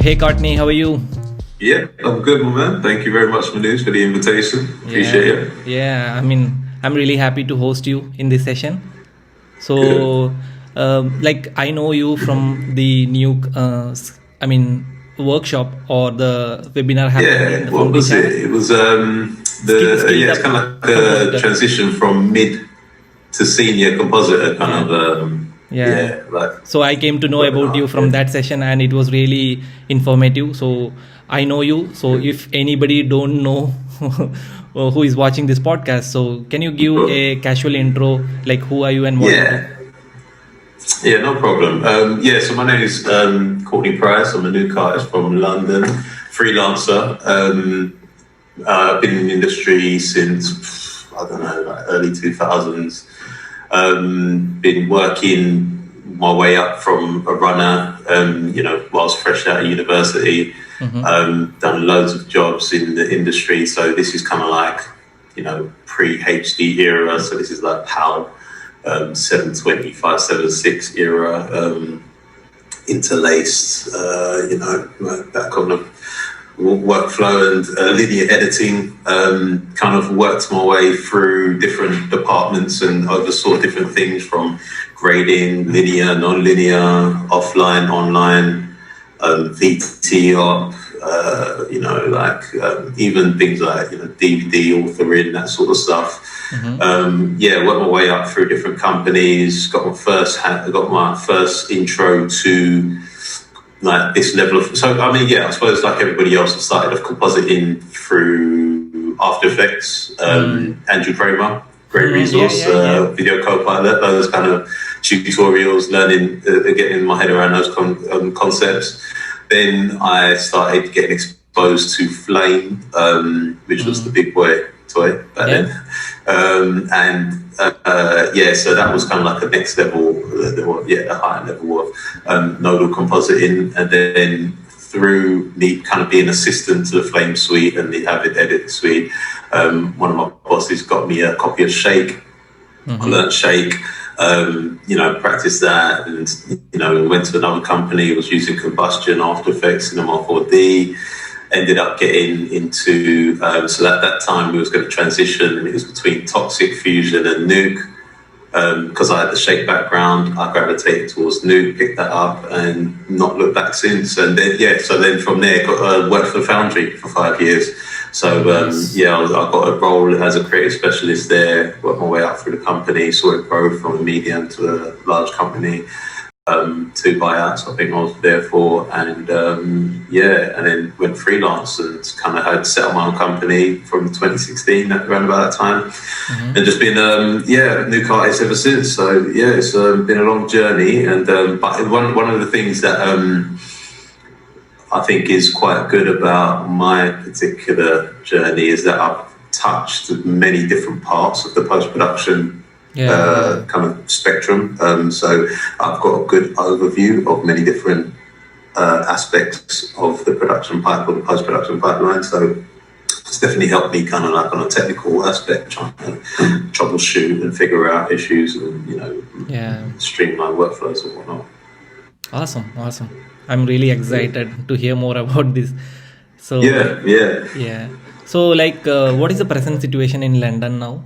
Hey Courtney, how are you? Yeah, I'm good, my man. Thank you very much, Madlookz, for the invitation. Appreciate it. Yeah, I'm really happy to host you in this session. Good. So, like, I know you from the Nuke, workshop or the webinar happened in Yeah, the what Foundry was it? channel. It was Skilled it's up kind of like a compositor. transition from mid to senior compositor kind Yeah, of yeah. like So I came to know about you webinar. from Yeah. that session, and it was really informative. So I know you. So Good. if anybody don't know who is watching this podcast, so can you give Cool. a casual intro, like who are you and what you do? Yeah, yeah, no problem. So my name is Courtney Pryce. I'm a Nuke artist from London, freelancer. I've been in the industry since, I don't know, like early 2000s. Been working my way up from a runner, whilst fresh out of university. Done loads of jobs in the industry. So this is kind of like, pre-HD era. So this is like PAL 720, 576 era, interlaced, like that kind of workflow and linear editing. Kind of worked my way through different departments and oversaw different things from grading, linear, non-linear, offline, online, VT op, even things like DVD authoring, that sort of stuff. Worked my way up through different companies. Got my first intro to like this level of. So I suppose like everybody else, I started off compositing through After Effects. Andrew Kramer, great resource, video Copilot, those kind of tutorials, learning, getting my head around those concepts. Then I started getting exposed to Flame, which was the big boy toy back then. So that was kind of like the next level, a higher level of nodal compositing. And then through me kind of being assistant to the Flame suite and the Avid Edit suite, one of my bosses got me a copy of Shake. I learned Shake. Practiced that, and went to another company, was using Combustion, After Effects, Cinema 4D. Ended up getting into so at that time we was going to transition, and it was between Toxic Fusion and Nuke. Because I had the Shake background, I gravitated towards Nuke, picked that up, and not looked back since. And then from there, worked for Foundry for 5 years. So I got a role as a creative specialist there. Worked my way up through the company, saw it grow from a medium to a large company. 2 buyouts I think I was there for, and then went freelance and kind of had set up my own company from 2016 around about that time, and just been Nuke artist ever since. So it's been a long journey, and but one of the things that I think is quite good about my particular journey is that I've touched many different parts of the post-production kind of spectrum. So I've got a good overview of many different aspects of the production pipe or the post-production pipeline. So it's definitely helped me kind of like on a technical aspect, trying to troubleshoot and figure out issues and, streamline workflows and whatnot. Awesome. I'm really excited to hear more about this. So So like, what is the present situation in London now?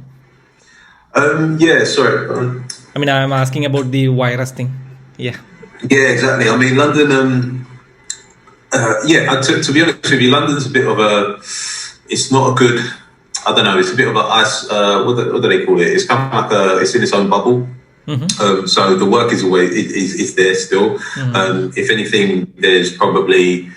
Sorry. I'm asking about the virus thing. Yeah, exactly. I mean, London. To be honest with you, London's a bit of a. It's not a good. I don't know. It's a bit of a ice. What do they call it? It's kind of like it's in its own bubble. So the work is always is there still. If anything, there's probably.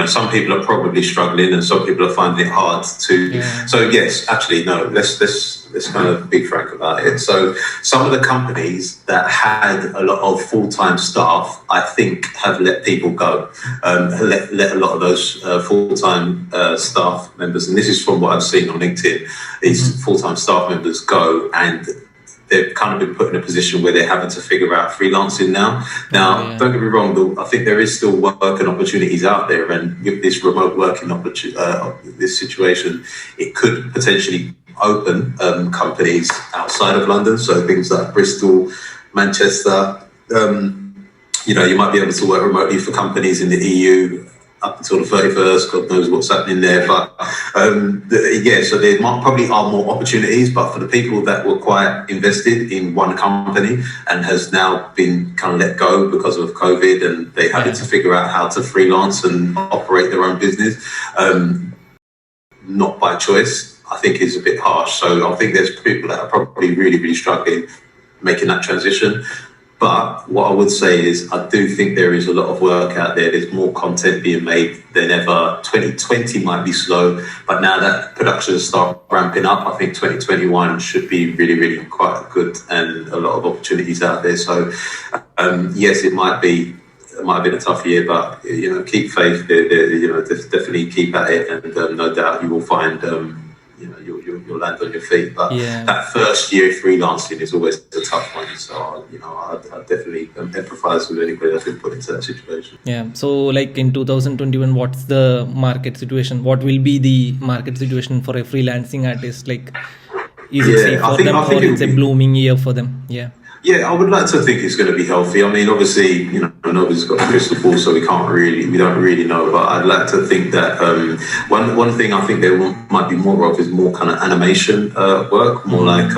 Some people are probably struggling, and some people are finding it hard to. So yes, actually, no. Let's kind of be frank about it. So some of the companies that had a lot of full-time staff, I think, have let people go. Let a lot of those full-time staff members, and this is from what I've seen on LinkedIn, these full-time staff members go, and they've kind of been put in a position where they're having to figure out freelancing now. Don't get me wrong, I think there is still working opportunities out there, and with this remote working this situation, it could potentially open companies outside of London, so things like Bristol, Manchester, you might be able to work remotely for companies in the EU up until the 31st. God knows what's happening there. But so there probably are more opportunities. But for the people that were quite invested in one company and has now been kind of let go because of COVID, and they having to figure out how to freelance and operate their own business, not by choice, I think is a bit harsh. So I think there's people that are probably really, really struggling making that transition. But what I would say is I do think there is a lot of work out there. There's more content being made than ever. 2020 might be slow, but now that productions start ramping up, I think 2021 should be really, really quite good, and a lot of opportunities out there. So yes, it might have been a tough year, but keep faith. Definitely keep at it, and no doubt you will find you'll land on your feet. But that first year freelancing is always a tough one. So I definitely empathise with anybody that's been put into that situation. Yeah. So like in 2021, what's the market situation? What will be the market situation for a freelancing artist? Like, is it safe for them, or it's a blooming year for them? Yeah. Yeah, I would like to think it's going to be healthy. I mean, obviously, nobody's got a crystal ball, so we don't really know. But I'd like to think that one thing I think there might be more of is more kind of animation work, more like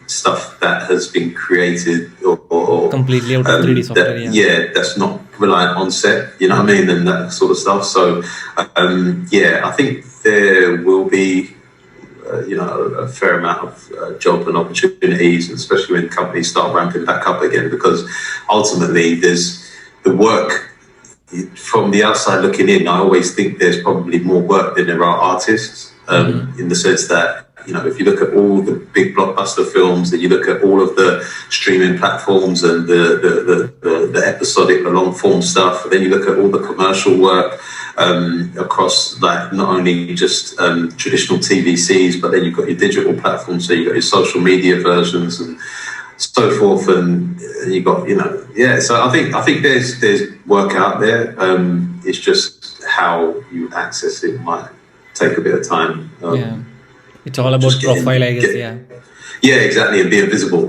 stuff that has been created or completely out of 3D software. That's not reliant on set. You know what I mean, and that sort of stuff. So I think there will be a fair amount of job and opportunities, especially when companies start ramping back up again, because ultimately there's the work from the outside looking in. I always think there's probably more work than there are artists, in the sense that, if you look at all the big blockbuster films, and you look at all of the streaming platforms and the episodic, the long form stuff, and then you look at all the commercial work across, like, not only just traditional TVCs, but then you've got your digital platforms, so you've got your social media versions and so forth, and you've got, so I think there's work out there. It's just how you access it might take a bit of time. It's all about profile, I guess. Yeah, exactly, and being visible,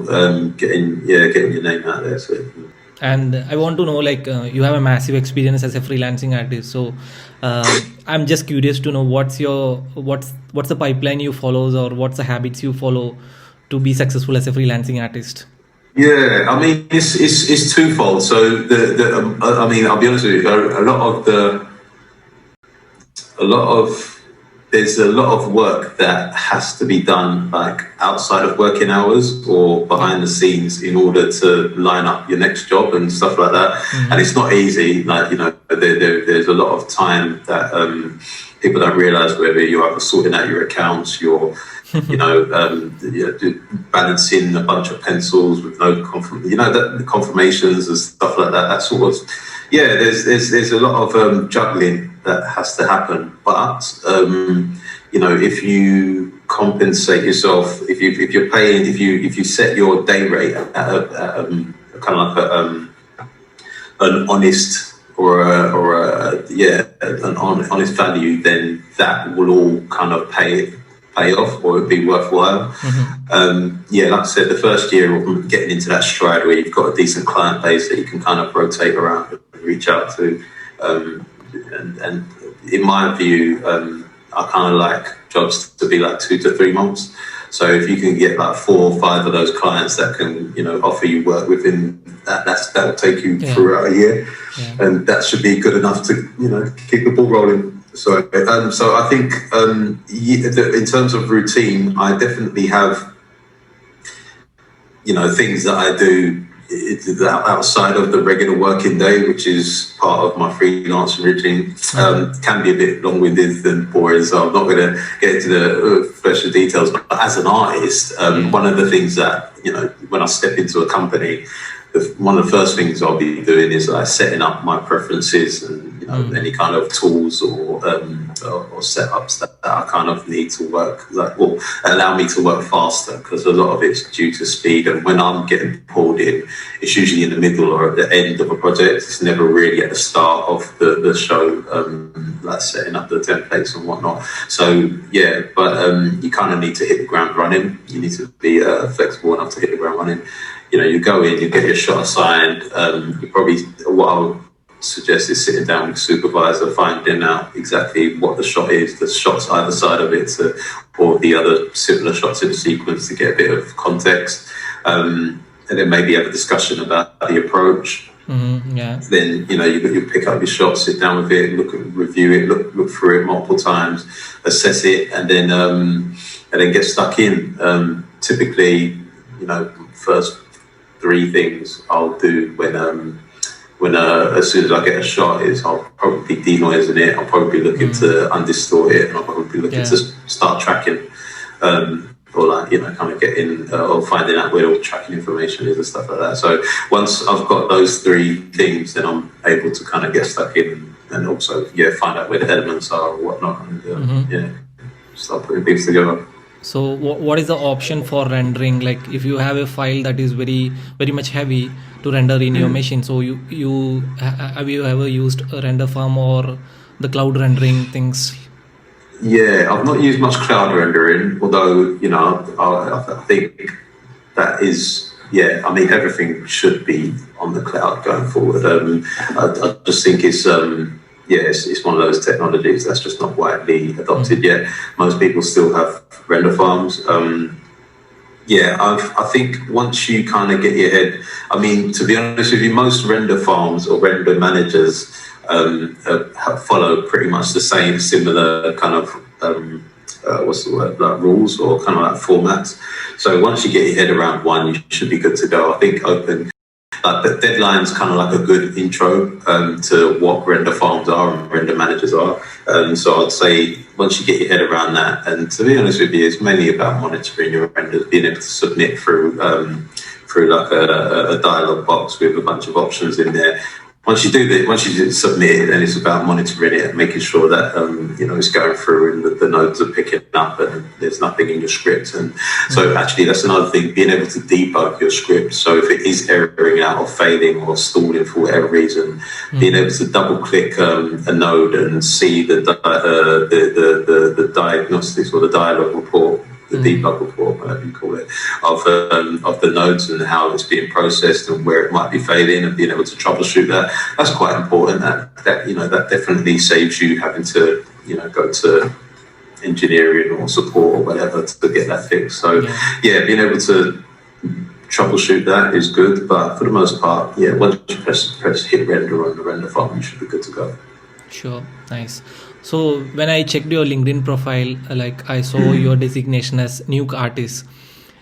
getting your name out there. So. And I want to know, like, you have a massive experience as a freelancing artist. So I'm just curious to know what's the pipeline you follow, or what's the habits you follow to be successful as a freelancing artist. Yeah, I mean, it's twofold. So I mean, I'll be honest with you, there's a lot of work that has to be done, like, outside of working hours or behind the scenes, in order to line up your next job and stuff like that. And it's not easy. Like, there's a lot of time that people don't realize, whether you're either sorting out your accounts, you're balancing a bunch of pencils with no the confirmations and stuff like that. That sort of, there's a lot of juggling that has to happen. But if you compensate yourself, if you're paying, if you set your day rate at kind of like an honest an honest value, then that will all kind of pay off, or it'd be worthwhile. Like I said, the first year of getting into that stride where you've got a decent client base that you can kind of rotate around and reach out to, and in my view, I kind of like jobs to be like 2 to 3 months. So if you can get like 4 or 5 of those clients that can, offer you work within that'll take you throughout a year, and that should be good enough to, keep the ball rolling. So I think in terms of routine, I definitely have, things that I do outside of the regular working day, which is part of my freelance routine. Can be a bit long-winded and boring, so I'm not going to get into the special details. But as an artist, one of the things that, when I step into a company, one of the first things I'll be doing is like setting up my preferences and any kind of tools or setups that I kind of need to work, or allow me to work faster, because a lot of it's due to speed. And when I'm getting pulled in, it's usually in the middle or at the end of a project. It's never really at the start of the show, like setting up the templates and whatnot. So but you kind of need to hit the ground running. You need to be flexible enough to hit the ground running. you go in, you get your shot assigned. You probably, what I would suggest is sitting down with the supervisor, finding out exactly what the shot is, the shots either side of it, or the other similar shots in the sequence to get a bit of context. And then maybe have a discussion about the approach. Yeah. Then you pick up your shot, sit down with it, review it, look through it multiple times, assess it, and then get stuck in. Typically, first 3 things I'll do when as soon as I get a shot is I'll probably denoising it. I'll probably looking to undistort it, and I'll probably looking to start tracking. Or kind of getting or finding out where all the tracking information is and stuff like that. So once I've got those 3 things, then I'm able to kind of get stuck in and also find out where the elements are or whatnot, and start putting things together. So what is the option for rendering? Like if you have a file that is very very much heavy to render in your machine, so you have you ever used a render farm or the cloud rendering things? Yeah, I've not used much cloud rendering, although I think that is I mean everything should be on the cloud going forward. I just think it's one of those technologies that's just not widely adopted yet. Most people still have render farms. I think once you kind of get your head, I mean, to be honest with you, most render farms or render managers follow pretty much the similar kind of like rules or kind of like formats. So once you get your head around one, you should be good to go. I think the deadline's kind of like a good intro to what render farms are and render managers are. So I'd say once you get your head around that, and to be honest with you, it's mainly about monitoring your renders, being able to submit through like a dialog box with a bunch of options in there. Once you submit it, then it's about monitoring it and making sure that it's going through and the nodes are picking up and there's nothing in your script. And so actually that's another thing, being able to debug your script. So if it is erroring out or failing or stalling for whatever reason, being able to double click a node and see the diagnostics or the dialog report, the debug report, whatever you call it, of the nodes and how it's being processed and where it might be failing, and being able to troubleshoot that. That's quite important. That definitely saves you having to go to engineering or support or whatever to get that fixed. So being able to troubleshoot that is good, but for the most part, once you press hit render on the render farm, you should be good to go. Sure, nice. So when I checked your LinkedIn profile, like I saw your designation as Nuke artist.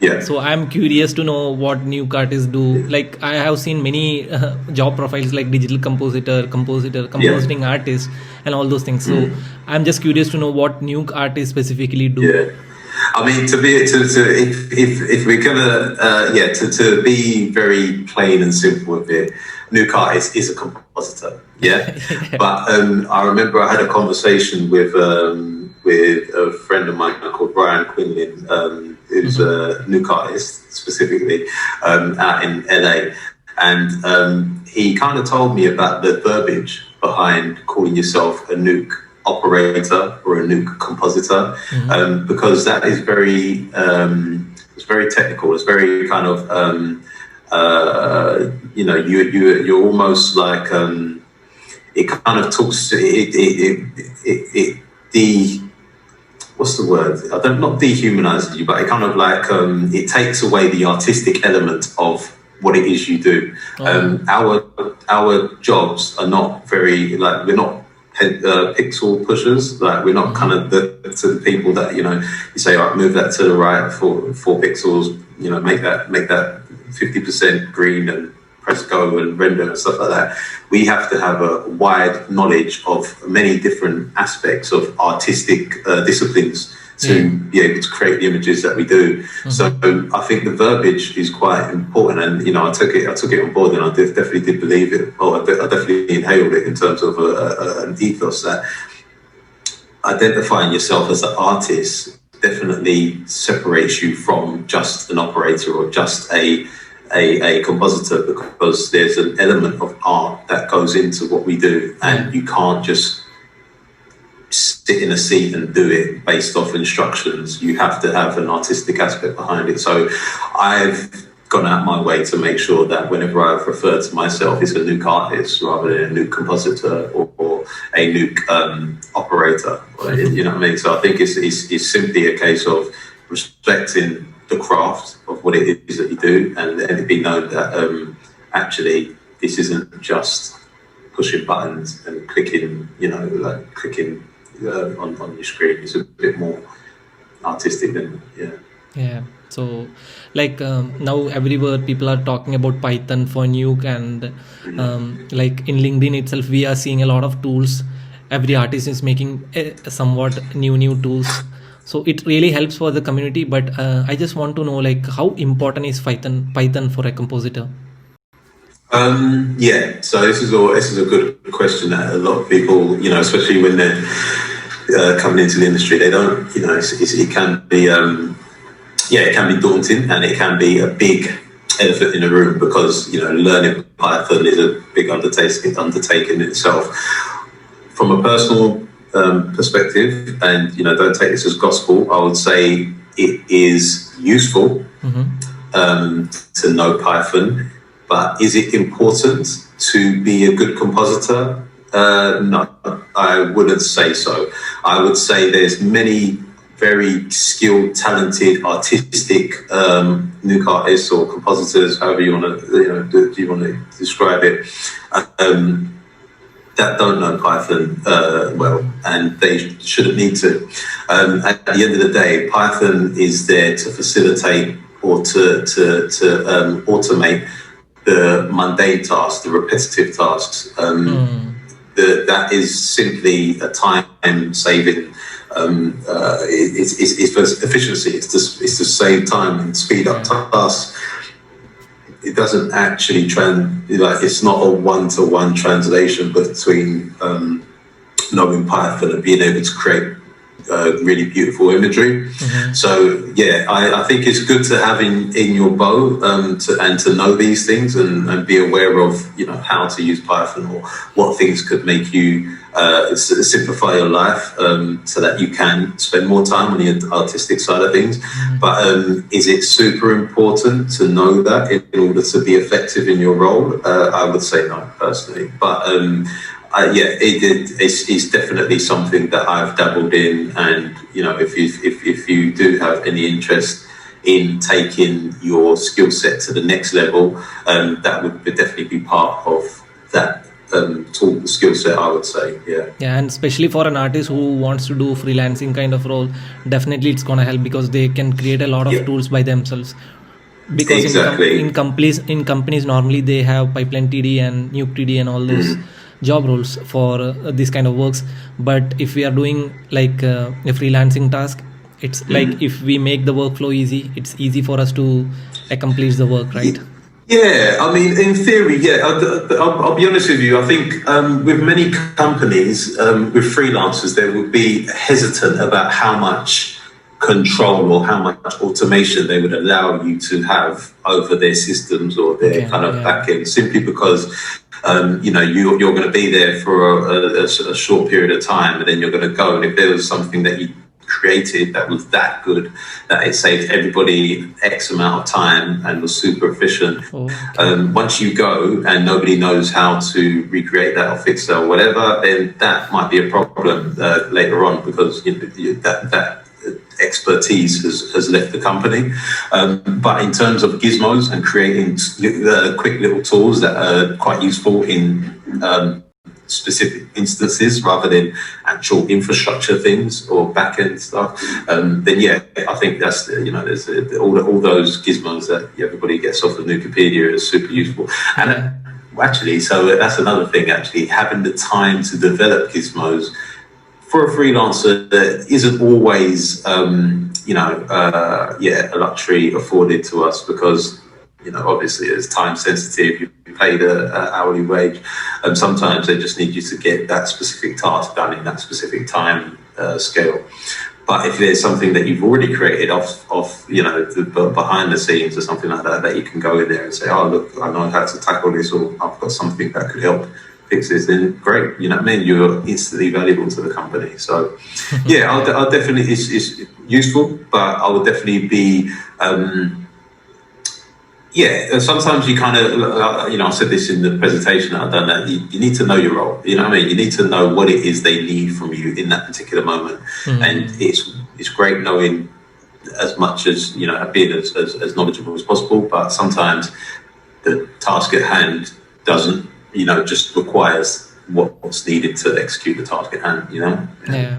Yeah. So I'm curious to know what Nuke artists do. Like I have seen many job profiles like digital compositor, compositing artist, and all those things. So I'm just curious to know what Nuke artists specifically do. Yeah. I mean, if we're gonna to be very plain and simple with it, Nuke artist is a compositor. Yeah. But I remember I had a conversation with a friend of mine called Brian Quinlan, who's a Nuke artist specifically out in LA, and he kind of told me about the verbiage behind calling yourself a Nuke operator or a Nuke compositor, because that is very it's very technical. It's very kind of you're almost like it kind of talks to what's the word? Not dehumanizes you, but it kind of like it takes away the artistic element of what it is you do. Our jobs are not very we're not pixel pushers. Like we're not kind of the people that you say, all right, move that to the right for 4 pixels. Make that 50% green and press go and render and stuff like that. We have to have a wide knowledge of many different aspects of artistic disciplines to be able to create the images that we do. So I think the verbiage is quite important, and I took it on board, and I definitely did believe it. I definitely inhaled it in terms of an ethos that identifying yourself as an artist definitely separates you from just an operator or just a compositor, because there's an element of art that goes into what we do, and you can't just sit in a seat and do it based off instructions. You have to have an artistic aspect behind it. So I've gone out my way to make sure that whenever I've referred to myself, it's a Nuke artist rather than a Nuke compositor or a Nuke operator. You know what I mean? So I think it's simply a case of respecting the craft of what it is that you do, and let it be known that actually this isn't just pushing buttons and clicking, clicking on your screen. It's a bit more artistic than Yeah. So, like now everywhere people are talking about Python for Nuke, and like in LinkedIn itself, we are seeing a lot of tools. Every artist is making somewhat new tools. So it really helps for the community. But I just want to know, like, how important is Python for a compositor? So this is a good question that a lot of people, especially when they're coming into the industry, they don't, it can be, it can be daunting, and it can be a big elephant in the room, because learning Python is a big undertaking in itself. From a personal perspective, and don't take this as gospel, I would say it is useful to know Python. But is it important to be a good compositor? No, I wouldn't say so. I would say there's many very skilled, talented, artistic Nuke artists or compositors, however you want to describe it, that don't know Python well, and they shouldn't need to. At the end of the day, Python is there to facilitate or to automate the mundane tasks, the repetitive tasks. That is simply a time-saving. It's for efficiency. It's to save time and speed up tasks. It doesn't actually it's not a one-to-one translation between knowing Python and being able to create really beautiful imagery. So I think it's good to have in your bow to know these things and be aware of how to use Python, or what things could make you simplify your life, so that you can spend more time on the artistic side of things. But is it super important to know that in order to be effective in your role? I would say no, personally. But it's definitely something that I've dabbled in, and if you do have any interest in taking your skill set to the next level, that would definitely be part of that tool skill set, I would say. Yeah, and especially for an artist who wants to do freelancing kind of role, definitely it's gonna help, because they can create a lot of tools by themselves. Because exactly. in companies normally they have Pipeline TD and Nuke TD and all those job roles for this kind of works. But if we are doing like a freelancing task, it's like if we make the workflow easy, it's easy for us to accomplish the work, right? Yeah, I mean, in theory, I'll be honest with you. I think with many companies, with freelancers, they would be hesitant about how much control or how much automation they would allow you to have over their systems or their back end, simply because you're going to be there for a short period of time, and then you're going to go. And if there was something that you created that was that good that it saved everybody X amount of time and was super efficient, once you go and nobody knows how to recreate that or fix that or whatever, then that might be a problem later on, because that expertise has left the company. But in terms of gizmos and creating quick little tools that are quite useful in specific instances rather than actual infrastructure things or back-end stuff, then I think that's there's all those gizmos that everybody gets off of Nukepedia is super useful. And actually, so that's another thing, actually, having the time to develop gizmos for a freelancer that isn't always a luxury afforded to us, because obviously it's time sensitive. You paid an hourly wage, and sometimes they just need you to get that specific task done in that specific time scale. But if there's something that you've already created off behind the scenes or something like that you can go in there and say, oh look, I know how to tackle this, or I've got something that could help fix this, then great. You know what I mean? You're instantly valuable to the company. So I'll definitely, it's useful, but I would definitely be Yeah, sometimes you kind of, I said this in the presentation that I've done, that you need to know your role. You know what I mean? You need to know what it is they need from you in that particular moment. And it's great knowing as much as, being as knowledgeable as possible, but sometimes the task at hand doesn't, just requires what's needed to execute the task at hand, Yeah.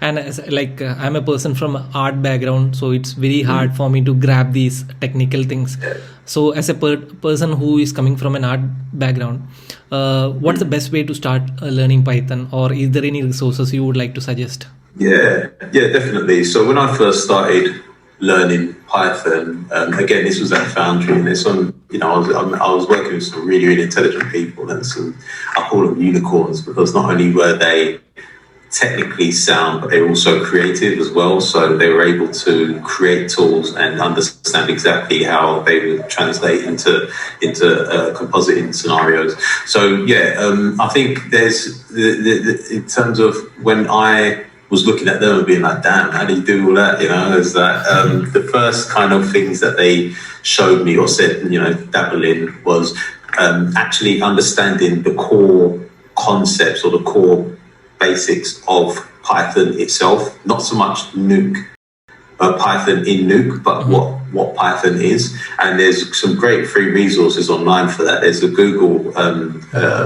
And I'm a person from art background, so it's very hard for me to grab these technical things. So as a person who is coming from an art background, what's the best way to start learning Python, or is there any resources you would like to suggest? Yeah, definitely. So when I first started learning Python, again, this was at Foundry, and it's on, I was working with some really, really intelligent people, and I call them unicorns, because not only were they technically sound, but they were also creative as well. So they were able to create tools and understand exactly how they would translate into compositing scenarios. So I think there's in terms of when I was looking at them and being like, damn, how do you do all that? Is that the first kind of things that they showed me or said, dabble in, was actually understanding the core concepts or the core basics of Python itself, not so much Nuke, Python in Nuke, but what Python is. And there's some great free resources online for that. There's a Google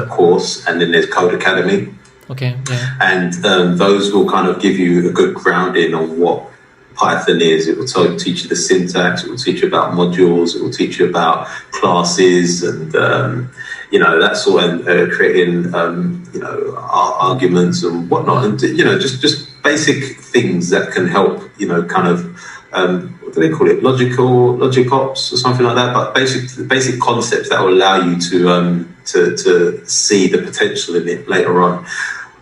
course, and then there's Code Academy. Okay. Yeah. And those will kind of give you a good grounding on what Python is. It will teach you the syntax, it will teach you about modules, it will teach you about classes and that sort of creating arguments and whatnot, and just basic things that can help kind of what do they call it, logic ops or something like that, but basic concepts that will allow you to see the potential in it later on.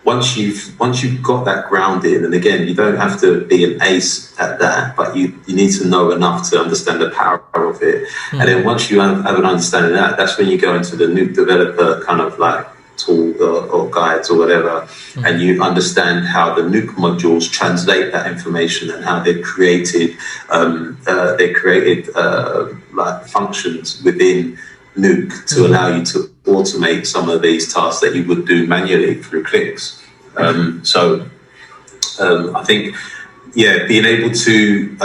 Once you've got that grounding, and again, you don't have to be an ace at that, but you need to know enough to understand the power of it. And then once you have an understanding of that, that's when you go into the Nuke developer kind of like tool or guides or whatever, and you understand how the Nuke modules translate that information and how they've created like functions within Nuke to allow you to automate some of these tasks that you would do manually through clicks. I think, being able to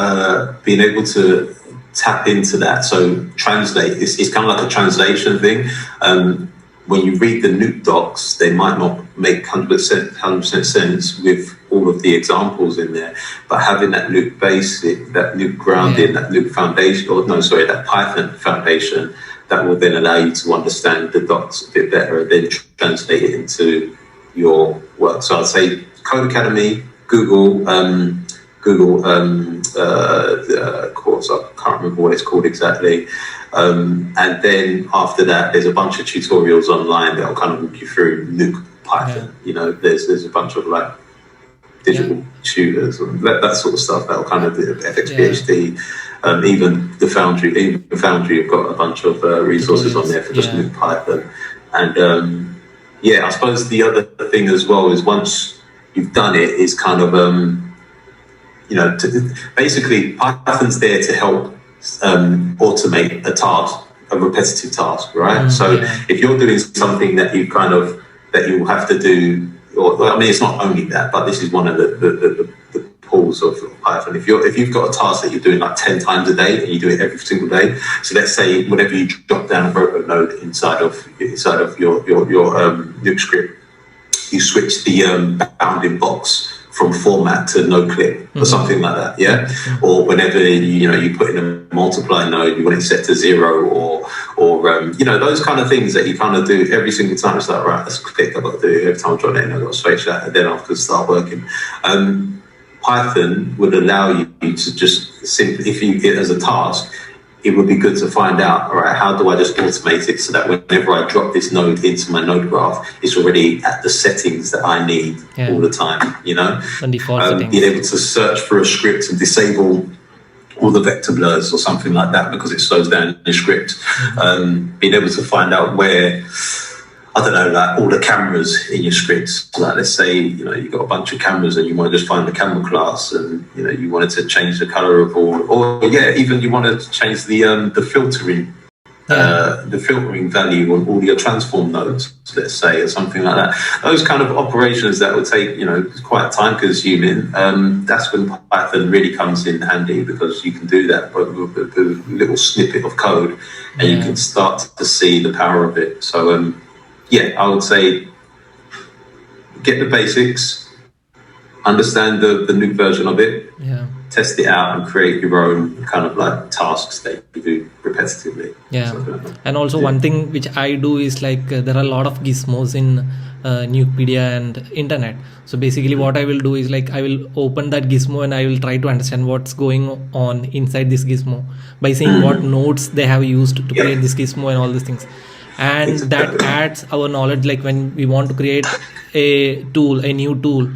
tap into that. So translate, it's kind of like a translation thing. When you read the Nuke docs, they might not make 100% sense with all of the examples in there, but having that Nuke basic, that Nuke grounding, that Nuke foundation, that Python foundation, that will then allow you to understand the docs a bit better and then translate it into your work. So I'd say Code Academy, Google course, I can't remember what it's called exactly. And then after that, there's a bunch of tutorials online that will kind of walk you through Nuke Python. There's a bunch of like digital tutors and that sort of stuff that will kind of do FX PhD. Even the Foundry have got a bunch of resources on there for just Nuke Python. And I suppose the other thing as well is once you've done it, is kind of basically Python's there to help automate a task, a repetitive task, right? If you're doing something that you have to do, it's not only that, but this is one of the pulls of Python. If you've got a task that you're doing like 10 times a day and you do it every single day, so let's say whenever you drop down a rotor node inside of your Nuke script, you switch the bounding box from format to no clip or something like that, or whenever you put in a multiply node, you want it set to 0, or those kind of things that you kind of do every single time. It's like, right, that's a click I've got to do every time I drop it in, I've got to switch that, and then I can start working. Python would allow you to just simply, if you get it as a task, it would be good to find out, all right, how do I just automate it so that whenever I drop this node into my node graph, it's already at the settings that I need all the time, The default settings. Being able to search for a script and disable all the vector blurs or something like that because it slows down your script. Being able to find out where, like all the cameras in your scripts. Like let's say, you've got a bunch of cameras and you want to just find the camera class and, you wanted to change the color of all, or even you want to change the filtering the filtering value on all your transform nodes, let's say, or something like that. Those kind of operations that would take, quite time consuming. That's when Python really comes in handy, because you can do that with a little snippet of code, and you can start to see the power of it. So, I would say get the basics, understand the Nuke version of it, test it out, and create your own kind of like tasks that you do repetitively. And also one thing which I do is like there are a lot of gizmos in Nukepedia and internet. So basically what I will do is like I will open that gizmo and I will try to understand what's going on inside this gizmo by seeing what nodes they have used to create this gizmo and all these things. And that adds our knowledge, like when we want to create a new tool,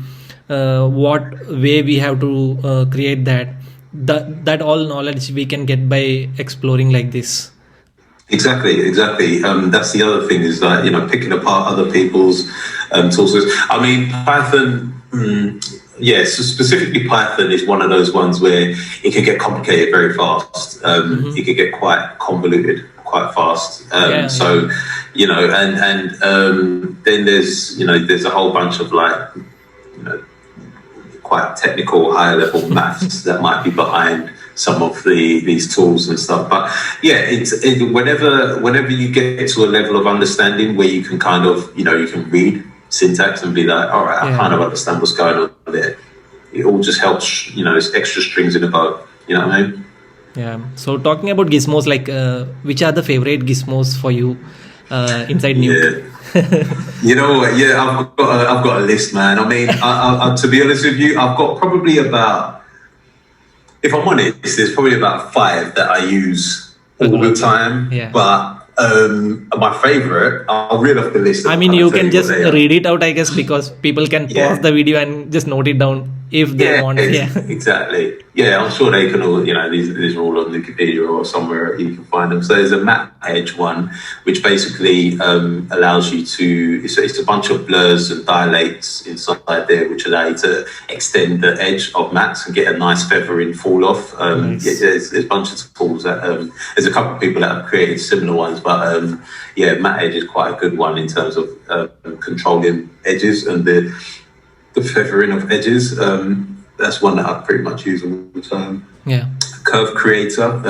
what way we have to create that all knowledge we can get by exploring like this. Exactly. That's the other thing, is that picking apart other people's tools. I mean, Python. So specifically Python is one of those ones where it can get complicated very fast. It can get quite convoluted quite fast. So, and then there's a whole bunch of like, quite technical, higher level maths that might be behind some of these tools and stuff. But whenever you get to a level of understanding where you can kind of, you can read syntax and be like, all right, I kind of understand what's going on there. It all just helps, it's extra strings in a bow. You know what I mean? Yeah. So talking about gizmos, like which are the favorite gizmos for you inside Nuke? You know what? I've got a list, man. I mean, I, to be honest with you, I've got probably about, if I'm honest, there's probably about 5 that I use all the time. But my favorite, I'll read off the list. I mean, you can just read it out, I guess, because people can pause the video and just note it down if they want. Exactly. Yeah, I'm sure they can all, these are all on Wikipedia or somewhere you can find them. So there's a MatteEdge one, which basically allows you to, it's a bunch of blurs and dilates inside there, which allow you to extend the edge of mattes and get a nice feathering fall off. There's a bunch of tools that, there's a couple of people that have created similar ones, but MatteEdge is quite a good one in terms of controlling edges and the feathering of edges. That's one that I pretty much use all the time. CurveCreator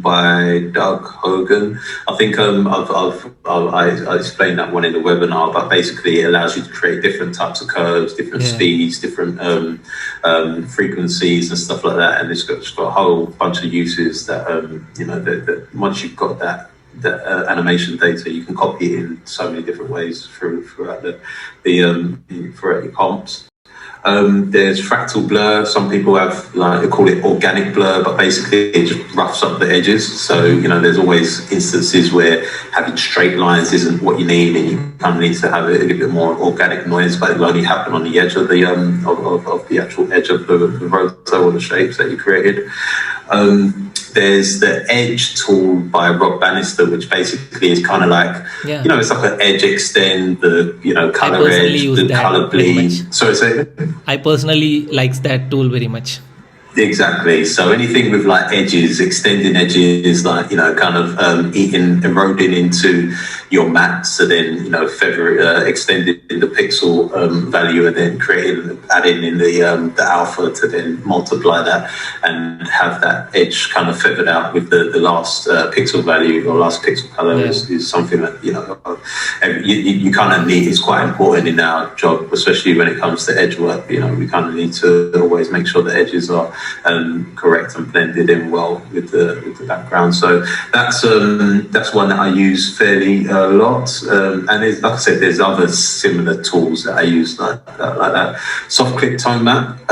by Doug Hogan. I think I explained that one in the webinar, but basically it allows you to create different types of curves, different speeds, different frequencies and stuff like that. And it's got a whole bunch of uses that, that once you've got that animation data, you can copy it in so many different ways throughout throughout your comps. There's FractalBlur. Some people have, they call it organic blur, but basically it just roughs up the edges. So, there's always instances where having straight lines isn't what you need, and you kind of need to have a little bit more organic noise, but it'll only happen on the edge of the of the actual edge of the roto or the shapes that you created. There's the Edge tool by Bannister, which basically is kind of like, it's like an edge extend, the color edge, the color bleed. Sorry, say I personally likes that tool very much. Exactly. So anything with like edges, extending edges, like, kind of eroding into your matte, so then, extending the pixel value and then adding in the alpha to then multiply that and have that edge kind of feathered out with the last pixel value or last pixel color is something that, you kind of need. It's quite important in our job, especially when it comes to edge work. We kind of need to always make sure the edges are correct and blended in well with the background. So that's one that I use fairly a lot. And like I said, there's other similar tools that I use like that. SoftclipTonemap,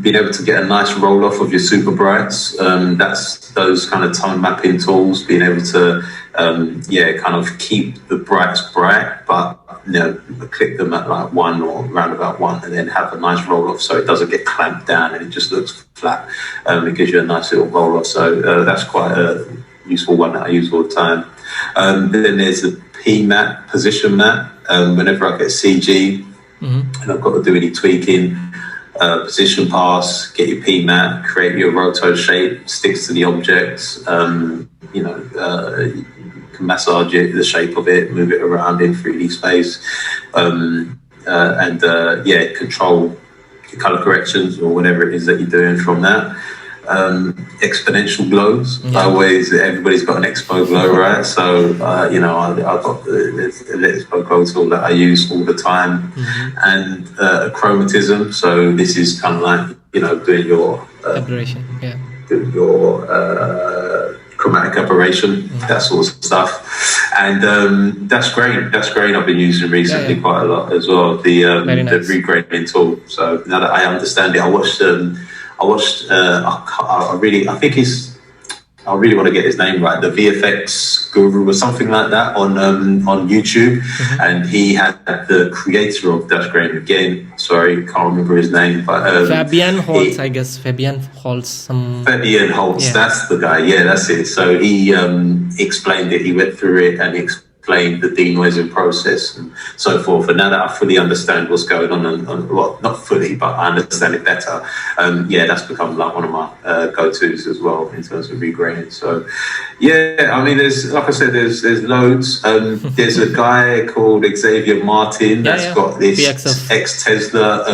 being able to get a nice roll off of your super brights. That's those kind of tone mapping tools, being able to kind of keep the brights bright, but click them at like 1 or around about 1, and then have a nice roll off so it doesn't get clamped down and it just looks flat. It gives you a nice little roll off. So that's quite a useful one that I use all the time. Then there's the PnMatte position matte. Whenever I get CG and I've got to do any tweaking, position pass, get your PnMatte, create your roto shape, sticks to the objects. can massage it, the shape of it, move it around in 3D space, control the color corrections or whatever it is that you're doing from that. Exponential glows. Everybody's got an ExpoGlow, right? So I've got the ExpoGlow tool that I use all the time, and Akromatism. So this is kind of like doing your aberration, doing your chromatic aberration, that sort of stuff. And DasGrain I've been using recently quite a lot as well. The regraining tool. So now that I understand it, I really want to get his name right, the VFX guru or something like that on YouTube, and he had the creator of DasGrain again. Sorry, can't remember his name, but Fabian Holtz, I guess. Fabian Holtz. Fabian Holtz, that's the guy. Yeah, that's it. So he explained it. He went through it and explained the denoising process and so forth. And now that I fully understand what's going on, well, not fully, but I understand it better. That's become like one of my go-tos as well in terms of regraining. So, I mean, there's loads. There's a guy called Xavier Martin that's got this ex-Tesla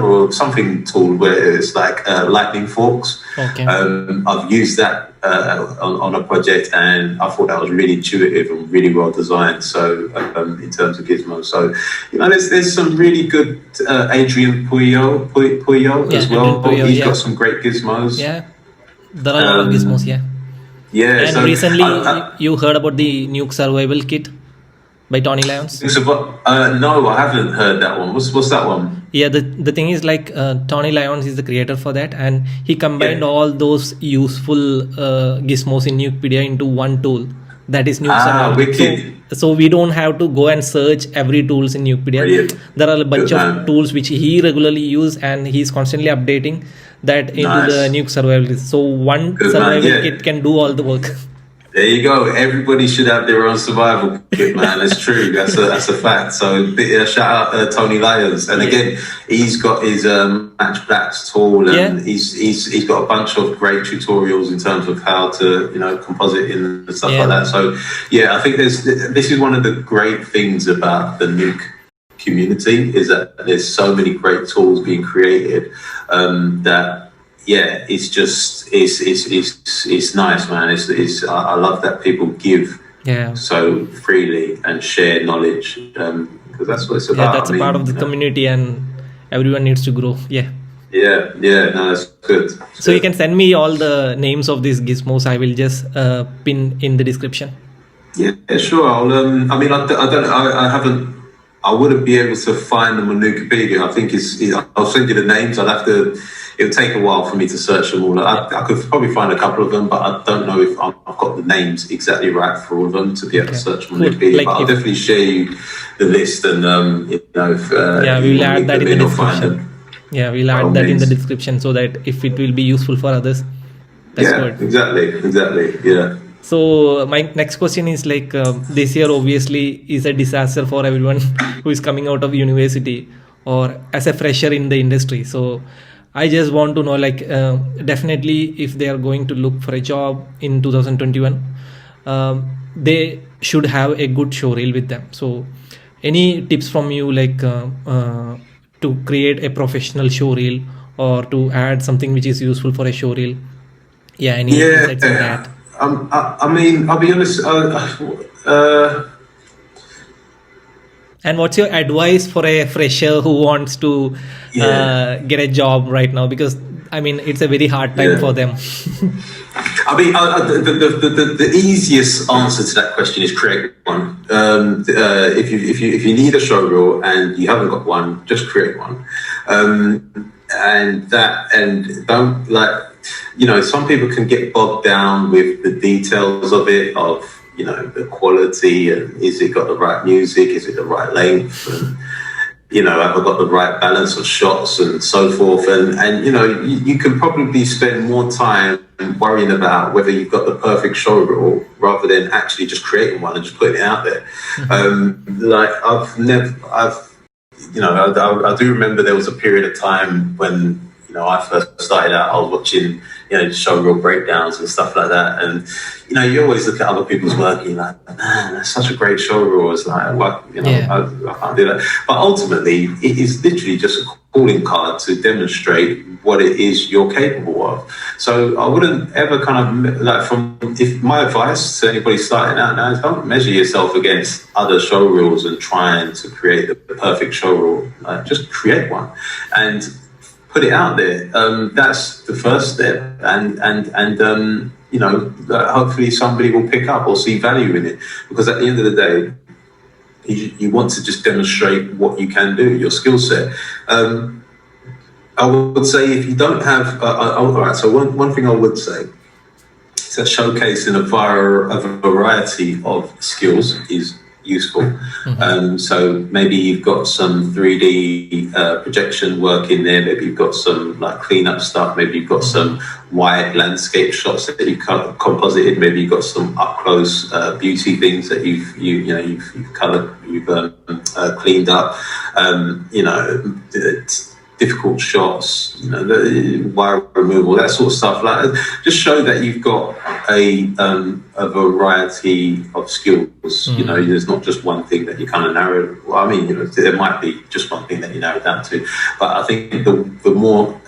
or something tool where it's like lightning forks. Okay. I've used that on a project, and I thought that was really intuitive and really well designed. So in terms of Gizmo, so there's some really good Adrian Puyo as well. He's got some great Gizmos. Yeah, there are a lot of Gizmos. Yeah. And so recently, you heard about the Nuke survival kit by Tony Lyons? No, I haven't heard that one. What's that one? Yeah, the thing is like Tony Lyons is the creator for that, and he combined all those useful Gizmos in Nukepedia into one tool. That is Nuke survival. Wicked. So we don't have to go and search every tools in Nukepedia. Brilliant. There are a bunch of tools which he regularly use, and he's constantly updating that into the Nuke Survivalist. So one survival kit can do all the work. There you go. Everybody should have their own survival kit, man. That's true. That's a fact. So shout out Tony Lyons. And again, he's got his Match Blacks tool, and he's got a bunch of great tutorials in terms of how to composite in and stuff like that. So I think this is one of the great things about the Nuke community, is that there's so many great tools being created that. Yeah, it's nice, man. I love that people give so freely and share knowledge, because that's what it's about. Yeah, that's a part of the community, and everyone needs to grow. Yeah, no, that's good. So you can send me all the names of these Gizmos. I will just pin in the description. Yeah, sure. I wouldn't be able to find them on Nukepedia. I think I'll send you the names. It'll take a while for me to search them all. I could probably find a couple of them, but I don't know if I've got the names exactly right for all of them to be able to search them on Nukepedia. But I'll definitely share you the list, and we'll add that in the description. Yeah, we'll add that in the description so that if it will be useful for others. That's good. Exactly. Yeah. So my next question is like, this year obviously is a disaster for everyone who is coming out of university or as a fresher in the industry. So I just want to know, like, definitely if they are going to look for a job in 2021, they should have a good showreel with them. So any tips from you, like to create a professional showreel or to add something which is useful for a showreel? Yeah, any insights on that? I'll be honest. And what's your advice for a fresher who wants to get a job right now? Because it's a very hard time for them. The easiest answer to that question is create one. If you need a showreel and you haven't got one, just create one. And don't some people can get bogged down with the details of it, of the quality, and is it got the right music, is it the right length, and have I got the right balance of shots and so forth, and you can probably spend more time worrying about whether you've got the perfect showreel rather than actually just creating one and just putting it out there. I do remember there was a period of time when I first started out, I was watching, showreel breakdowns and stuff like that. And, you always look at other people's work and you're like, man, that's such a great showreel. It's like, what, I can't do that. But ultimately, it is literally just a calling card to demonstrate what it is you're capable of. So I wouldn't ever if my advice to anybody starting out now is don't measure yourself against other showreels and trying to create the perfect showreel. Just create one and put it out there. That's the first step, and hopefully somebody will pick up or see value in it, because at the end of the day, you want to just demonstrate what you can do, your skill set. I would say if you don't have, all right, so one thing I would say is that showcasing a variety of skills is useful. Mm-hmm. So maybe you've got some 3D projection work in there, maybe you've got some like cleanup stuff, maybe you've got some wide landscape shots that you've composited, maybe you've got some up close beauty things that you've colored, you've cleaned up, difficult shots, wire removal, that sort of stuff. Like, just show that you've got a variety of skills. Mm. There's not just one thing that you kind of narrow. Well, I mean, there might be just one thing that you narrow down to, but I think the more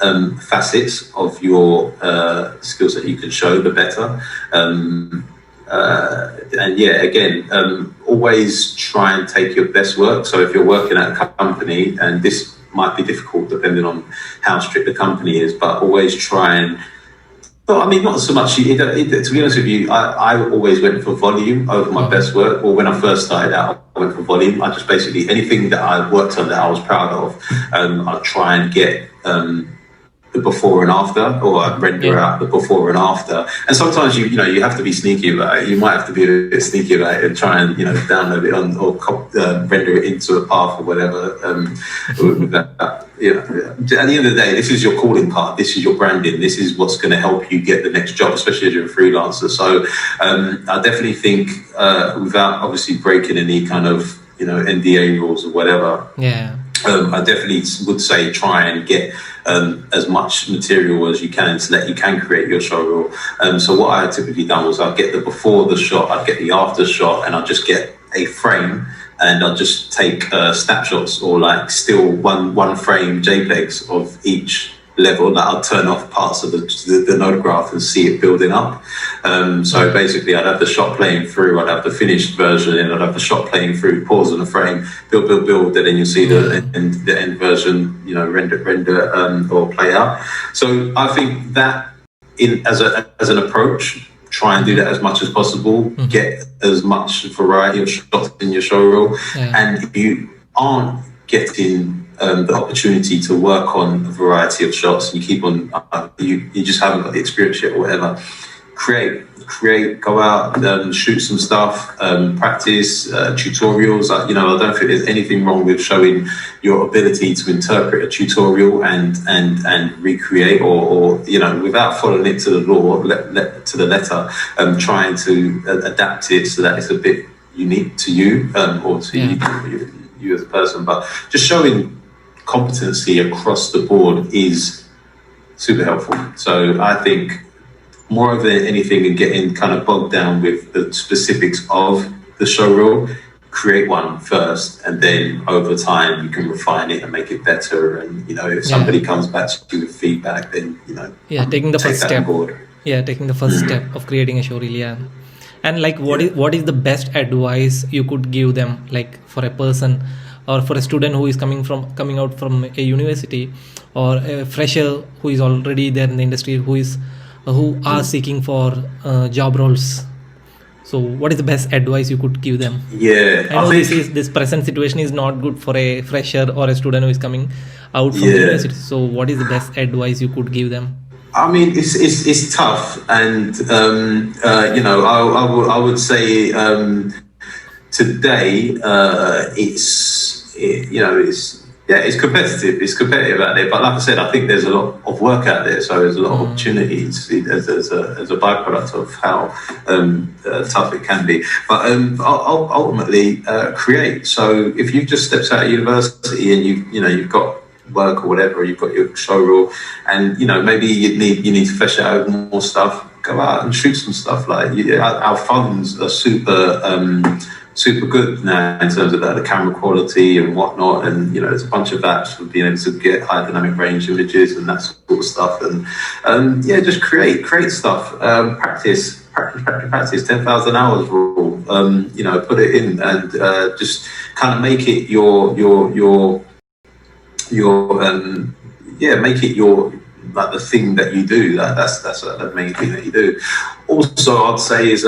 facets of your skills that you can show, the better. Always try and take your best work. So if you're working at a company, and this might be difficult depending on how strict the company is, but always try and, not so much, to be honest with you, I always went for volume over my best work, or when I first started out, I went for volume. I just basically, anything that I worked on that I was proud of, I'd try and get the before and after, or I'd render out the before and after. And sometimes you have to be sneaky about it. You might have to be a bit sneaky about it and try and download it on or render it into a path or whatever. At the end of the day, this is your calling card. This is your branding. This is what's going to help you get the next job, especially as you're a freelancer. So I definitely think without obviously breaking any kind of NDA rules or whatever. Yeah. I definitely would say try and get as much material as you can so that you can create your showreel. So what I had typically done was I'd get the before the shot, I'd get the after shot, and I'd just get a frame and I'll just take snapshots or like still one frame JPEGs of each level. That I'll turn off parts of the node graph and see it building up. So basically I'd have the shot playing through, I'd have the finished version, and I'd have the shot playing through, pause on the frame, build, and then you'll see the end version, render or play out. So I think that as an approach, try and do that as much as possible, get as much variety of shots in your showreel. And if you aren't getting the opportunity to work on a variety of shots, and you keep on, you just haven't got the experience yet or whatever, create, go out, shoot some stuff, practice, tutorials. I don't think there's anything wrong with showing your ability to interpret a tutorial and recreate or without following it to the law, to the letter, trying to adapt it so that it's a bit unique to you or to you as a person. But just showing competency across the board is super helpful. So I think more than anything than getting kind of bogged down with the specifics of the showreel, create one first, and then over time you can refine it and make it better. And if somebody comes back to you with feedback, then taking the first step. Taking the first step of creating a showreel. And like what is the best advice you could give them, like for a person or for a student who is coming out from a university, or a fresher who is already there in the industry, who are seeking for job roles? So what is the best advice you could give them? I know this present situation is not good for a fresher or a student who is coming out from the university. So what is the best advice you could give them? I mean, it's tough, and I would say today it's competitive. It's competitive out there, but like I said, I think there's a lot of work out there, so there's a lot of opportunities as a byproduct of how tough it can be. But ultimately, create. So if you've just stepped out of university and you've got work or whatever. You've got your showreel, and maybe you need to flesh out more stuff. Go out and shoot some stuff. Like our phones are super good now in terms of the camera quality and whatnot, and there's a bunch of apps for being able to get high dynamic range images and that sort of stuff, and just create stuff. Practice 10,000 hours rule. Put it in and just kind of make it make it your like the thing that you do. That's the main thing that you do. Also, I'd say is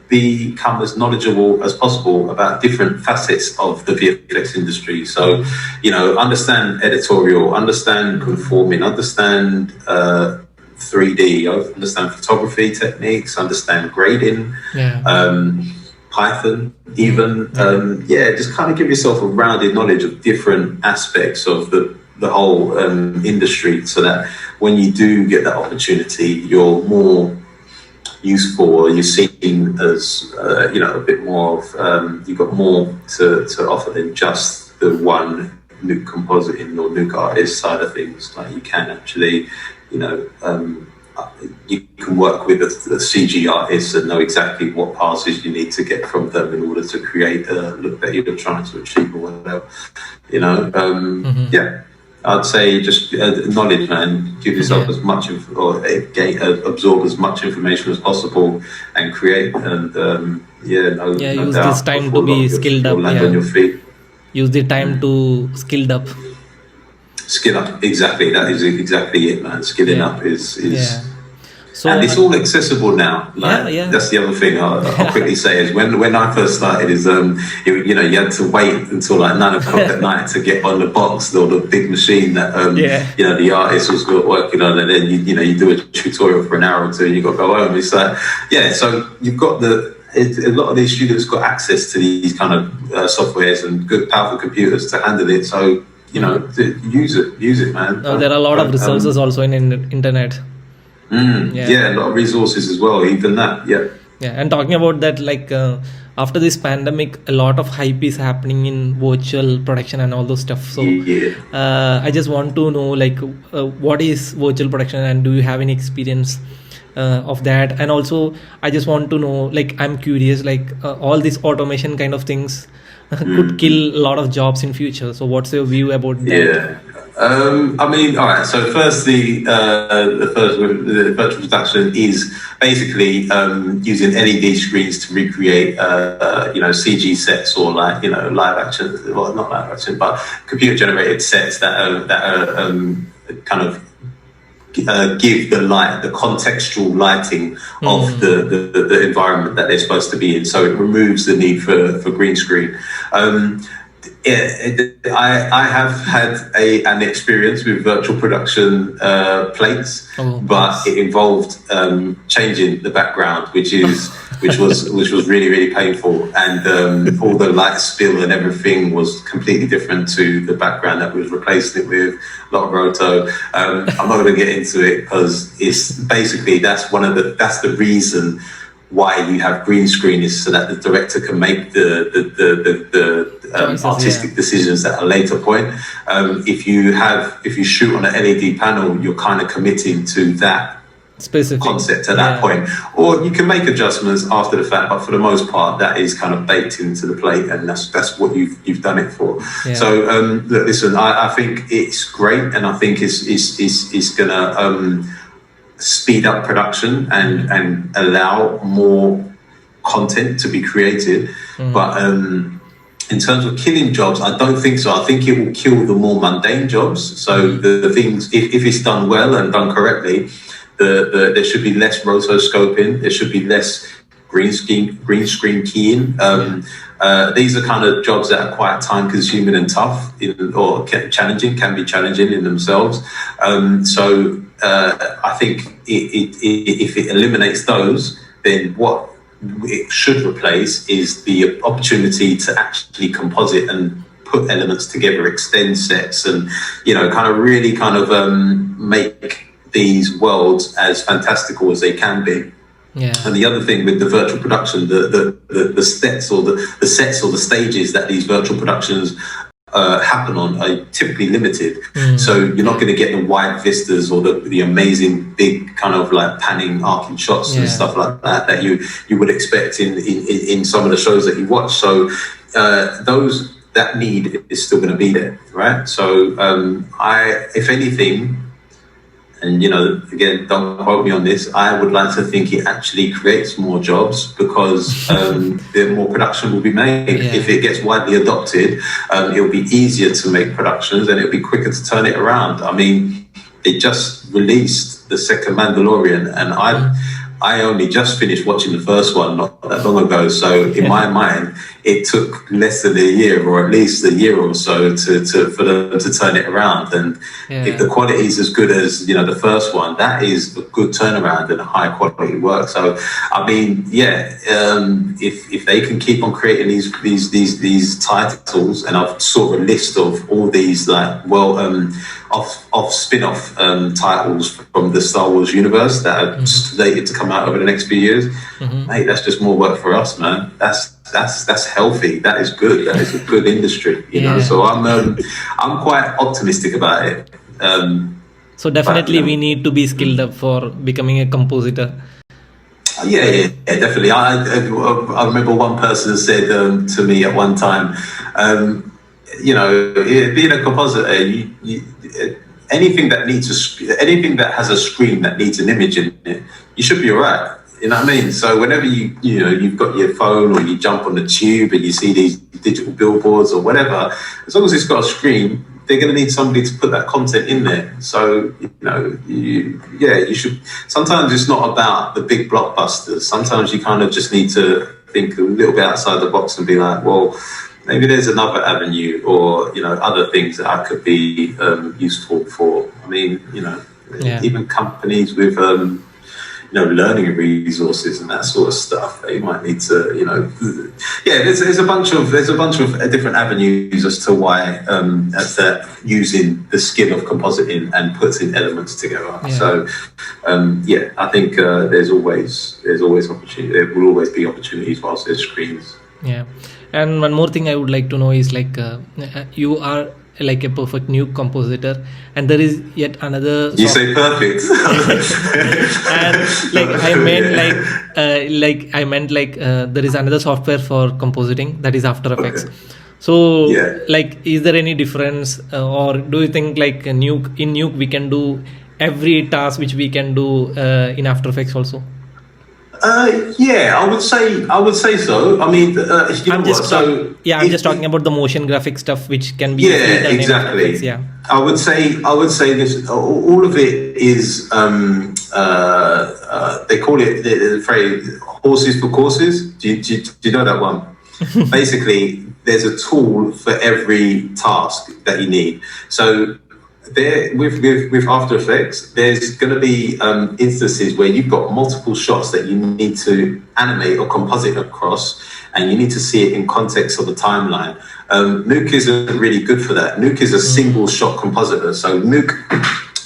become as knowledgeable as possible about different facets of the VFX industry. So, understand editorial, understand conforming, understand 3D, understand photography techniques, understand grading, Python, even. Just kind of give yourself a rounded knowledge of different aspects of the whole industry, so that when you do get that opportunity, you're more useful, or you're seen as a bit more of you've got more to offer than just the one Nuke compositing or Nuke artist side of things. Like you can actually you can work with a CG artist and know exactly what passes you need to get from them in order to create a look that you're trying to achieve or whatever. I'd say just knowledge, man. Give yourself as much absorb as much information as possible and create. And use this time to be skilled up. Land on your feet. Use the time to skilled up. Skill up, exactly. That is exactly it, man. Skilling up is. So, and it's all accessible now. That's the other thing I'll quickly say is when I first started is you had to wait until like 9 o'clock at night to get on the box or the big machine that the artist was working on, and then you do a tutorial for an hour or two and you got to go home. It's like so you've got a lot of these students got access to these kind of softwares and good powerful computers to handle it. So use it, man. There are a lot of resources also in internet. A lot of resources as well, even that. And talking about that, like after this pandemic, a lot of hype is happening in virtual production and all those stuff. So I just want to know, like, what is virtual production, and do you have any experience of that? And also I just want to know, like, I'm curious, like all this automation kind of things could kill a lot of jobs in future. So what's your view about that? All right. So firstly, the virtual production is basically using LED screens to recreate, CG sets or live action. Well, not live action, but computer-generated sets that are kind of give the contextual lighting of the environment that they're supposed to be in. So it removes the need for green screen. I have had an experience with virtual production plates, but it involved changing the background, which was really, really painful, and all the light spill and everything was completely different to the background that was replacing it with. A lot of roto. I'm not going to get into it because it's basically that's the reason why you have green screen, is so that the director can make the artistic decisions at a later point. If you shoot on an LED panel, you're kind of committing to that specific concept at that point, or you can make adjustments after the fact, but for the most part that is kind of baked into the plate, and that's what you've done it for. So look, listen, I think it's great, and I think it's gonna speed up production and allow more content to be created. But in terms of killing jobs, I don't think so. I think it will kill the more mundane jobs. So the things, if it's done well and done correctly, there should be less rotoscoping. There should be less green screen keying. These are kind of jobs that are quite time consuming and tough, or can be challenging in themselves. So I think if it eliminates those, then what it should replace is the opportunity to actually composite and put elements together, extend sets, and make these worlds as fantastical as they can be. And the other thing with the virtual production, the sets or the stages that these virtual productions happen on are typically limited. So you're not going to get the wide vistas or the amazing big kind of like panning arcing shots and stuff like that you would expect in some of the shows that you watch. So that need is still going to be there, right? So if anything, and again, don't quote me on this, I would like to think it actually creates more jobs because the more production will be made. If it gets widely adopted, it'll be easier to make productions and it'll be quicker to turn it around. I mean, they just released the second Mandalorian, and I only just finished watching the first one not that long ago. So in my mind, it took less than a year, or at least a year or so, for them to turn it around. And if the quality is as good as the first one, that is a good turnaround and a high quality work. So I mean, if they can keep on creating these titles, and I've saw a list of all these off spin-off titles from the Star Wars universe that are slated to come out over the next few years, mate, that's just more work for us, man. That's healthy. That is good. That is a good industry, you know. So I'm quite optimistic about it. So definitely we need to be skilled up for becoming a compositor. Yeah, definitely. I remember one person said to me at one time, being a compositor, anything that has a screen that needs an image in it, you should be all right. You know what I mean? So whenever you've got your phone or you jump on the tube and you see these digital billboards or whatever, as long as it's got a screen, they're going to need somebody to put that content in there. So, you should. Sometimes it's not about the big blockbusters. Sometimes you kind of just need to think a little bit outside the box and be like, well, maybe there's another avenue or, other things that I could be useful for. I mean, even companies with, learning resources and that sort of stuff, they might need to, there's a bunch of different avenues as to why as that using the skill of compositing and putting elements together. So I think there's always opportunity. There will always be opportunities whilst there's screens. And one more thing I would like to know is you are like a perfect Nuke compositor, and there is yet another. You say perfect. And I meant there is another software for compositing, that is After Effects. So is there any difference, or do you think in Nuke we can do every task which we can do in After Effects also? I would say so. I mean, I'm just talking about the motion graphic stuff, which can be done exactly. In FX, I would say this. All of it is. They call it the phrase "horses for courses." Do you know that one? Basically, there's a tool for every task that you need. So. There, with After Effects, there's going to be instances where you've got multiple shots that you need to animate or composite across, and you need to see it in context of the timeline. Nuke isn't really good for that. Nuke is a single shot compositor. So Nuke,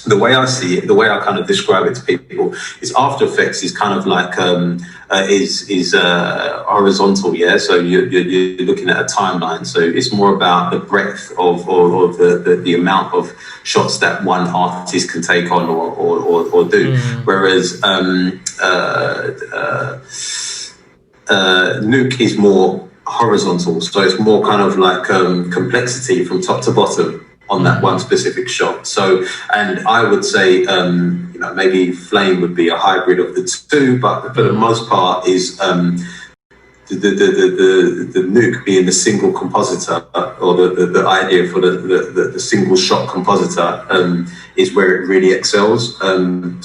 the way I see it, the way I kind of describe it to people, is After Effects is kind of like horizontal, So you're looking at a timeline. So it's more about the breadth of the amount of shots that one artist can take on or do. Whereas Nuke is more horizontal, so it's more kind of like complexity from top to bottom on that one specific shot. So, and I would say, maybe Flame would be a hybrid of the two, but for the most part is the Nuke being the single compositor, or the idea for the single shot compositor is where it really excels.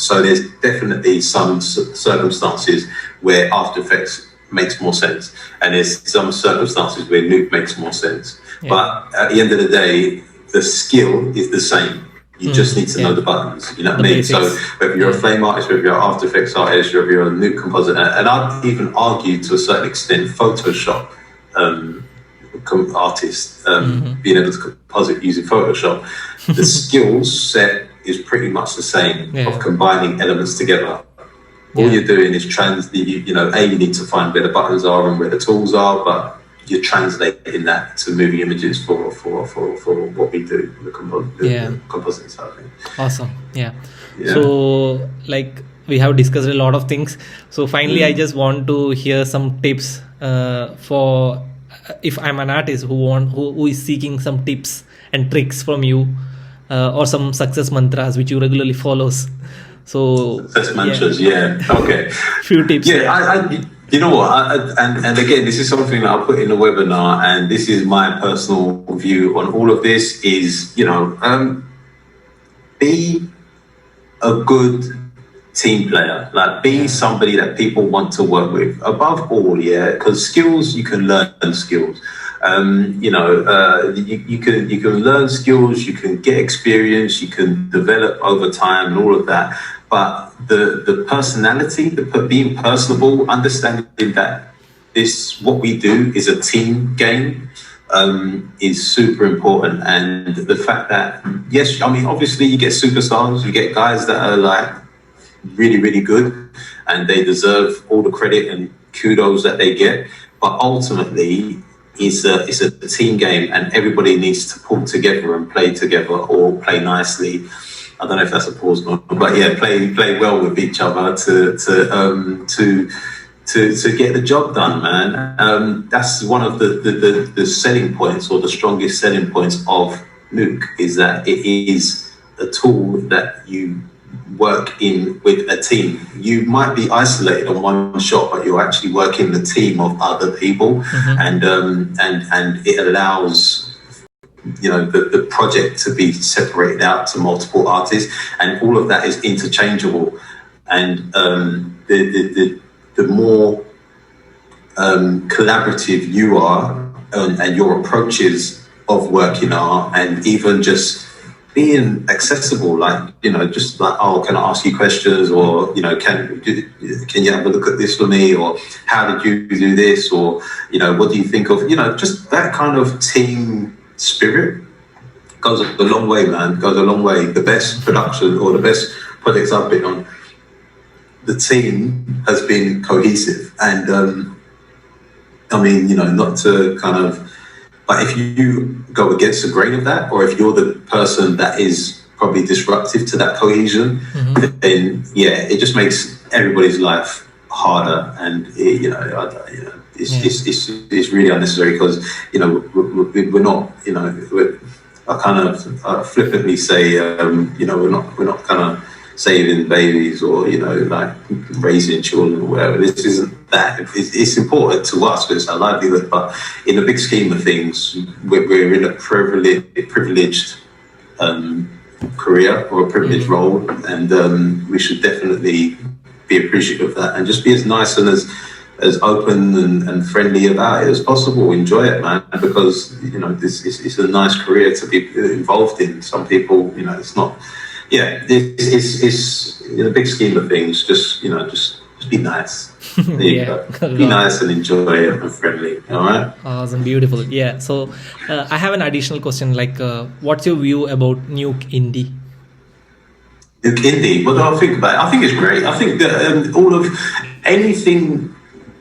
So there's definitely some circumstances where After Effects makes more sense, and there's some circumstances where Nuke makes more sense. But at the end of the day, the skill is the same. You just need to know the buttons, you know what I mean? Basics. So whether you're a Flame artist, whether you're an After Effects artist, whether you're a Nuke compositor, and I'd even argue to a certain extent Photoshop artist, being able to composite using Photoshop, the skill set is pretty much the same of combining elements together. All you're doing is you need to find where the buttons are and where the tools are, but you're translating that to moving images for what we do, the compositing side of things. Awesome. Yeah. Yeah. So like we have discussed a lot of things. So finally, I just want to hear some tips for if I'm an artist who is seeking some tips and tricks from you, or some success mantras which you regularly follows. So success mantras, yeah. Okay. Few tips. Yeah, I you know what? And again, this is something that I'll put in the webinar, and this is my personal view on all of this. Is be a good team player, like be somebody that people want to work with above all, yeah, because skills, you can learn skills. You can learn skills, you can get experience, you can develop over time and all of that. But the personality, being personable, understanding that what we do is a team game, is super important. And the fact that, yes, I mean, obviously you get superstars, you get guys that are like really, really good, and they deserve all the credit and kudos that they get. But ultimately, it's a team game, and everybody needs to pull together and play together, or play nicely. I don't know if that's a pause, but yeah, play well with each other to get the job done, man. That's one of the selling points, or the strongest selling points of Nuke, is that it is a tool that you work in with a team. You might be isolated on one shot, but you're actually working the team of other people, and it allows the project to be separated out to multiple artists, and all of that is interchangeable. And the more collaborative you are, and your approaches of working are, and even just being accessible, like, just like, oh, can I ask you questions, or can you have a look at this for me, or how did you do this, or what do you think of, just that kind of team spirit goes a long way, man. Goes a long way. The best production or the best projects I've been on, the team has been cohesive. And I mean, not to kind of, but if you go against the grain of that, or if you're the person that is probably disruptive to that cohesion, then it just makes everybody's life harder. And it's really unnecessary, because we're not, I kind of flippantly say, we're not kind of saving babies, or like raising children or whatever. This isn't that. It's important to us because it's our livelihood, but in the big scheme of things, we're in a privileged career, or a privileged role, and we should definitely be appreciative of that, and just be as nice and as open and friendly about it as possible. Enjoy it, man, because this is a nice career to be involved in. Some people, it's not. Yeah, it's in the big scheme of things. Just be nice. There you go. Be nice and enjoy it and friendly. All right. Awesome, beautiful. Yeah. So I have an additional question. Like, what's your view about Nuke Indie? Nuke Indie. What do I think about it? I think it's great. I think that all of anything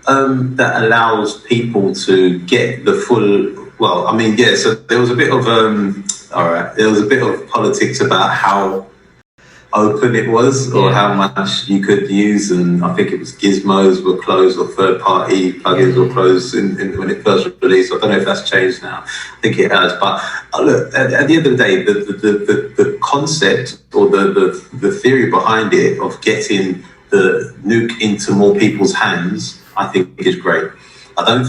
that allows people to get the full. Well, I mean, yeah. So there was a bit of there was a bit of politics about how open it was, or how much you could use, and I think it was Gizmos were closed, or third-party plugins were closed when it first released. I don't know if that's changed now. I think it has. But look, at the end of the day, the concept, or the theory behind it, of getting the Nuke into more people's hands, I think is great. I don't,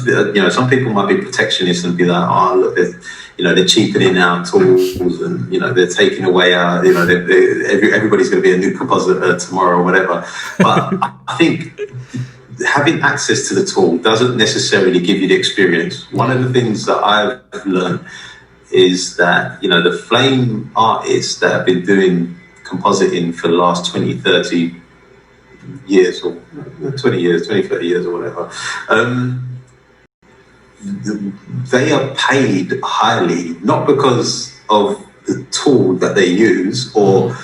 some people might be protectionist and be like, oh, look, they're cheapening our tools, and they're taking away our, everybody's going to be a new compositor tomorrow or whatever. But I think having access to the tool doesn't necessarily give you the experience. One of the things that I've learned is that the flame artists that have been doing compositing for the last 20, 30 years, or 20 years, 20, 30 years or whatever, they are paid highly, not because of the tool that they use, or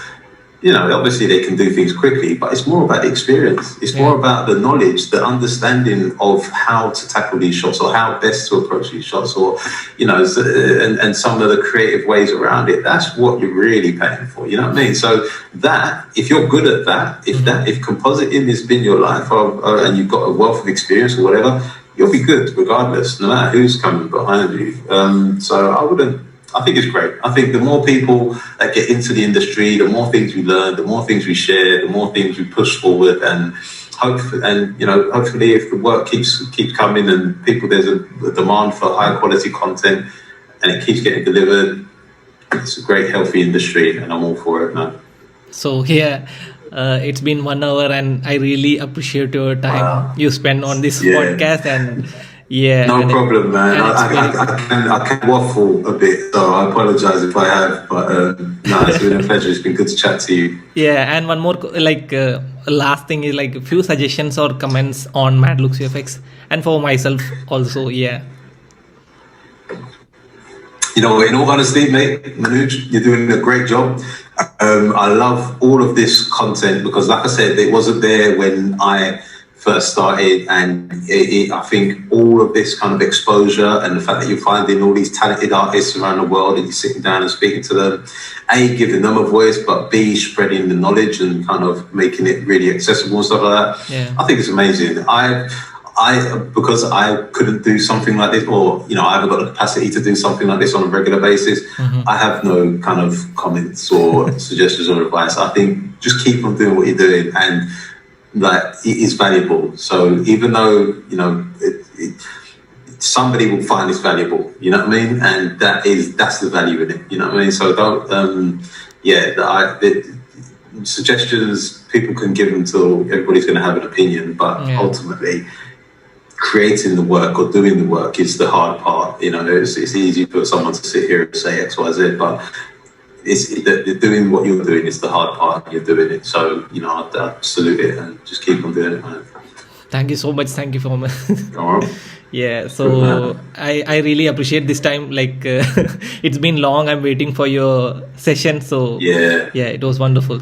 obviously they can do things quickly, but it's more about the experience. It's more about the knowledge, the understanding of how to tackle these shots or how best to approach these shots, or, and some of the creative ways around it. That's what you're really paying for. You know what I mean? So that, if you're good at that, if compositing has been your life, and you've got a wealth of experience or whatever, you'll be good regardless, no matter who's coming behind you. So I think it's great. I think the more people that get into the industry, the more things we learn, the more things we share, the more things we push forward, and hopefully if the work keeps coming and there's a demand for high quality content and it keeps getting delivered, it's a great healthy industry, and I'm all for it, man. So it's been 1 hour, and I really appreciate your time you spend on this podcast. And no problem, man. I can waffle a bit, so I apologize if I have, but it's been a pleasure. It's been good to chat to you. And one more last thing is a few suggestions or comments on Madlookz VFX, and for myself also. In all honesty, mate, Manoj, you're doing a great job. I love all of this content because, like I said, it wasn't there when I first started, and I think all of this kind of exposure and the fact that you're finding all these talented artists around the world and you're sitting down and speaking to them, A, giving them a voice, but B, spreading the knowledge and kind of making it really accessible and stuff like that. I think it's amazing. Because I couldn't do something like this, or I haven't got the capacity to do something like this on a regular basis, I have no kind of comments or suggestions or advice. I think just keep on doing what you're doing, and it is valuable. So even though somebody will find this valuable, you know what I mean, and that's the value in it, you know what I mean. So don't the suggestions people can give them till everybody's going to have an opinion, but ultimately creating the work or doing the work is the hard part. It's easy for someone to sit here and say X, Y, Z, but doing what you're doing is the hard part. You're doing it, so I salute it and just keep on doing it, man. Thank you so much. Thank you for me. Right. So I really appreciate this time. It's been long. I'm waiting for your session. So it was wonderful.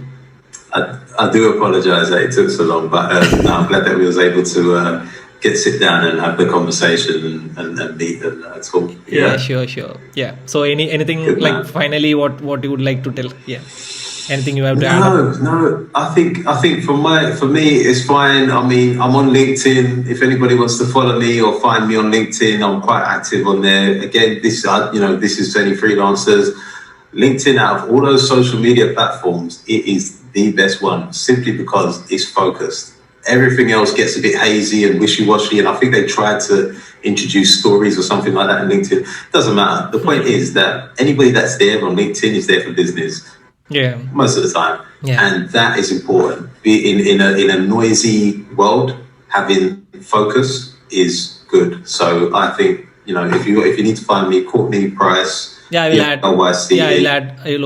I do apologize that it took so long, but I'm glad that we was able to sit down and have the conversation and meet and talk. Sure. So anything good, finally what you would like to tell? Anything you have to add? No. I think for me it's fine. I mean, I'm on LinkedIn. If anybody wants to follow me or find me on LinkedIn, I'm quite active on there. Again, this is any freelancers. LinkedIn, out of all those social media platforms, it is the best one, simply because it's focused. Everything else gets a bit hazy and wishy-washy, and I think they tried to introduce stories or something like that in LinkedIn. Doesn't matter. The point is that anybody that's there on LinkedIn is there for business. Most of the time. And that is important. In a noisy world, having focus is good. So I think, if you need to find me, Courtney Pryce. I will add. I will add your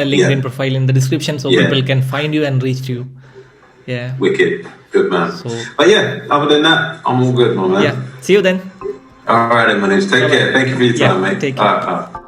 LinkedIn profile in the description so people can find you and reach you. Wicked. Good, man. But other than that, I'm all good, my man. See you then. All right, then, Manish. Take care. Thank you for your time, mate. Take care.